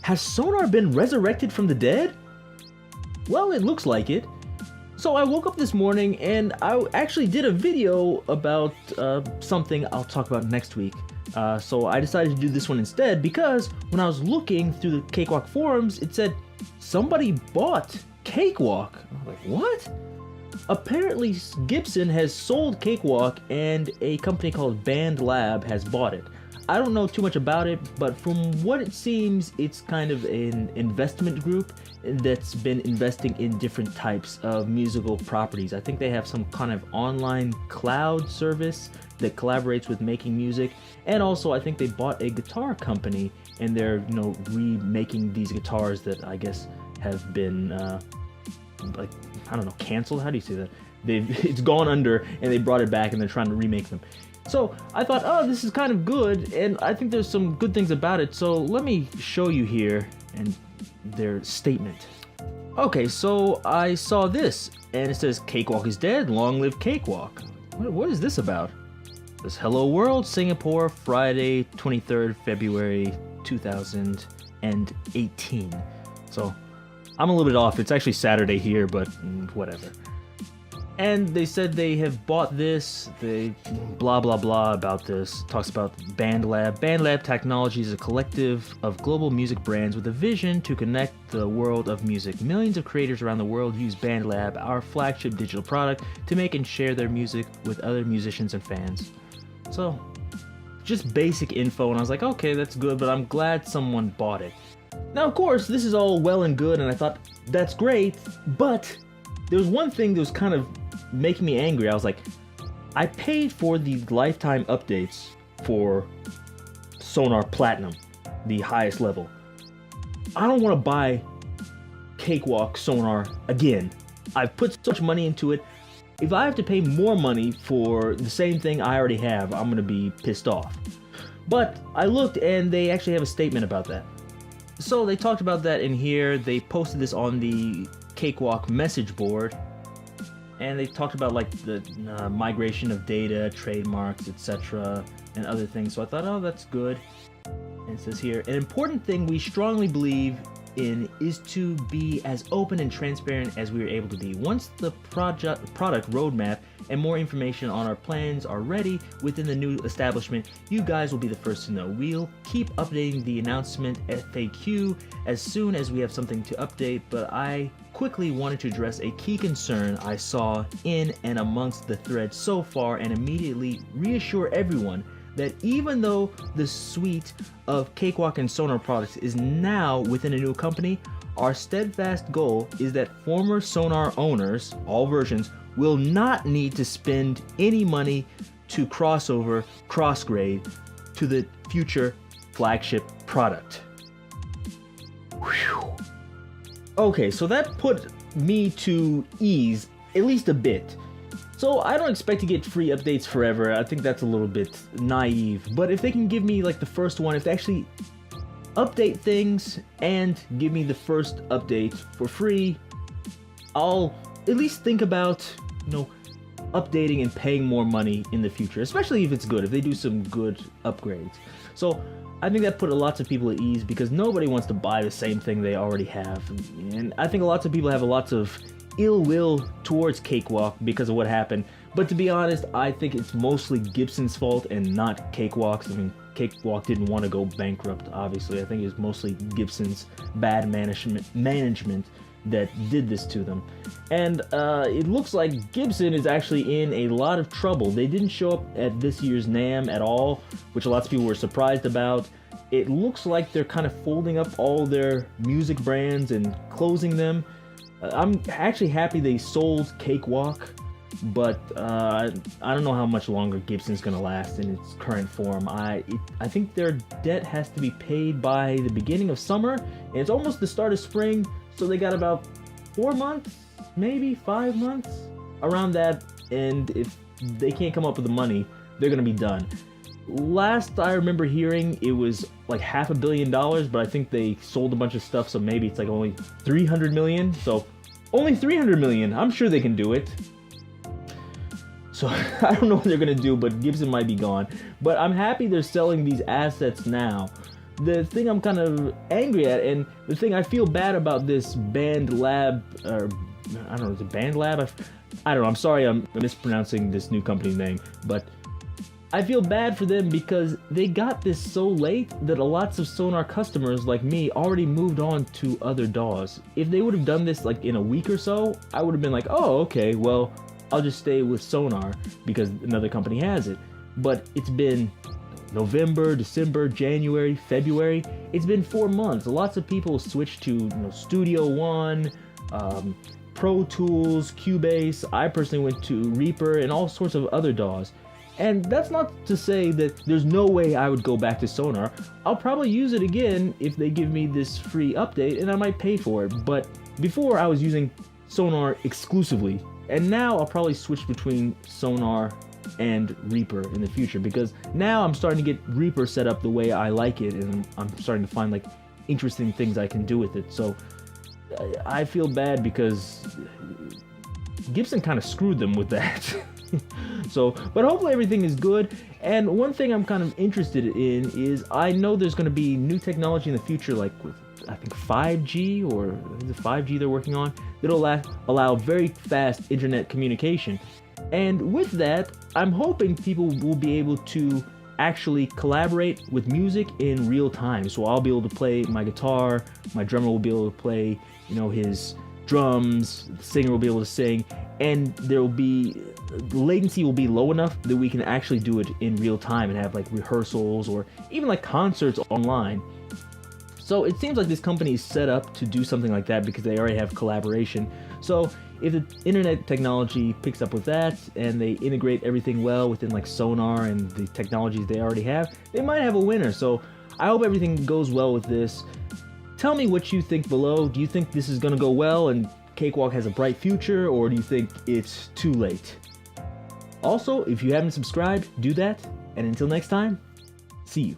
Has Sonar been resurrected from the dead? Well, it looks like it. So I woke up this morning and I actually did a video about something I'll talk about next week. So I decided to do this one instead because when I was looking through the Cakewalk forums, it said somebody bought Cakewalk. I was like, what? Apparently Gibson has sold Cakewalk and a company called Band Lab has bought it. I don't know too much about it, but from what it seems, it's kind of an investment group that's been investing in different types of musical properties. I think they have some kind of online cloud service that collaborates with making music, and also I think they bought a guitar company and they're, remaking these guitars that I guess have been canceled. How do you say that? It's gone under and they brought it back and they're trying to remake them. So I thought, oh, this is kind of good, and I think there's some good things about it, so let me show you here and their statement. Okay, so I saw this, and it says, Cakewalk is dead, long live Cakewalk. What is this about? It says, hello world, Singapore, Friday, 23rd February 2018. So I'm a little bit off, it's actually Saturday here, but whatever. And they said they have bought this, they blah blah blah about this, talks about Band Lab. Band Lab Technology is a collective of global music brands with a vision to connect the world of music. Millions of creators around the world use Band Lab, our flagship digital product, to make and share their music with other musicians and fans. So, just basic info, and I was like, okay, that's good, but I'm glad someone bought it. Now, of course, this is all well and good, and I thought, that's great, but there was one thing that was kind of making me angry. I was like, I paid for the lifetime updates for Sonar Platinum, the highest level. I don't want to buy Cakewalk Sonar again. I've put so much money into it. If I have to pay more money for the same thing I already have, I'm going to be pissed off. But I looked and they actually have a statement about that. So they talked about that in here. They posted this on the Cakewalk message board. And they talked about like the migration of data, trademarks, etc. and other things. So I thought, oh, that's good. And it says here, an important thing we strongly believe in is to be as open and transparent as we are able to be. Once the product roadmap and more information on our plans are ready within the new establishment, you guys will be the first to know. We'll keep updating the announcement FAQ as soon as we have something to update, but I quickly wanted to address a key concern I saw in and amongst the thread so far and immediately reassure everyone that even though the suite of Cakewalk and Sonar products is now within a new company, our steadfast goal is that former Sonar owners, all versions, will not need to spend any money to cross-grade to the future flagship product. Whew. Okay, so that put me to ease, at least a bit. So I don't expect to get free updates forever. I think that's a little bit naive. But if they can give me like the first one, if they actually update things and give me the first update for free, I'll at least think about, updating and paying more money in the future, especially if it's good, if they do some good upgrades. So I think that put lots of people at ease because nobody wants to buy the same thing they already have. And I think lots of people have lots of ill will towards Cakewalk because of what happened. But to be honest, I think it's mostly Gibson's fault and not Cakewalk's. I mean, Cakewalk didn't want to go bankrupt, obviously. I think it was mostly Gibson's bad management that did this to them. And it looks like Gibson is actually in a lot of trouble. They didn't show up at this year's NAMM at all, which lots of people were surprised about. It looks like they're kind of folding up all their music brands and closing them. I'm actually happy they sold Cakewalk, but I don't know how much longer Gibson's gonna last in its current form. I think their debt has to be paid by the beginning of summer, and it's almost the start of spring, so they got about 4 months, maybe 5 months, around that, and if they can't come up with the money, they're gonna be done. Last I remember hearing, it was like $500 million, but I think they sold a bunch of stuff, so maybe it's like only 300 million. So only 300 million. I'm sure they can do it. So I don't know what they're gonna do, but Gibson might be gone. But I'm happy they're selling these assets now the thing I'm kind of angry at, and the thing I feel bad about this Band Lab, or I don't know, is it Band Lab? I don't know, I'm sorry I'm mispronouncing this new company name, but I feel bad for them because they got this so late that lots of Sonar customers like me already moved on to other DAWs. If they would have done this like in a week or so, I would have been like, oh, okay, well, I'll just stay with Sonar because another company has it. But it's been November, December, January, February. It's been 4 months. Lots of people switched to Studio One, Pro Tools, Cubase. I personally went to Reaper and all sorts of other DAWs. And that's not to say that there's no way I would go back to Sonar. I'll probably use it again if they give me this free update, and I might pay for it. But before I was using Sonar exclusively, and now I'll probably switch between Sonar and Reaper in the future, because now I'm starting to get Reaper set up the way I like it, and I'm starting to find like interesting things I can do with it. So I feel bad because Gibson kind of screwed them with that. So, but hopefully everything is good. And one thing I'm kind of interested in is I know there's going to be new technology in the future, like with I think 5G, or is it 5G they're working on, that'll allow very fast internet communication. And with that, I'm hoping people will be able to actually collaborate with music in real time. So I'll be able to play my guitar, my drummer will be able to play, his drums, the singer will be able to sing, and the latency will be low enough that we can actually do it in real time and have like rehearsals or even like concerts online. So it seems like this company is set up to do something like that because they already have collaboration. So if the internet technology picks up with that and they integrate everything well within like Sonar and the technologies they already have, they might have a winner. So I hope everything goes well with this. Tell me what you think below. Do you think this is going to go well and Cakewalk has a bright future, or do you think it's too late? Also, if you haven't subscribed, do that. And until next time, see you.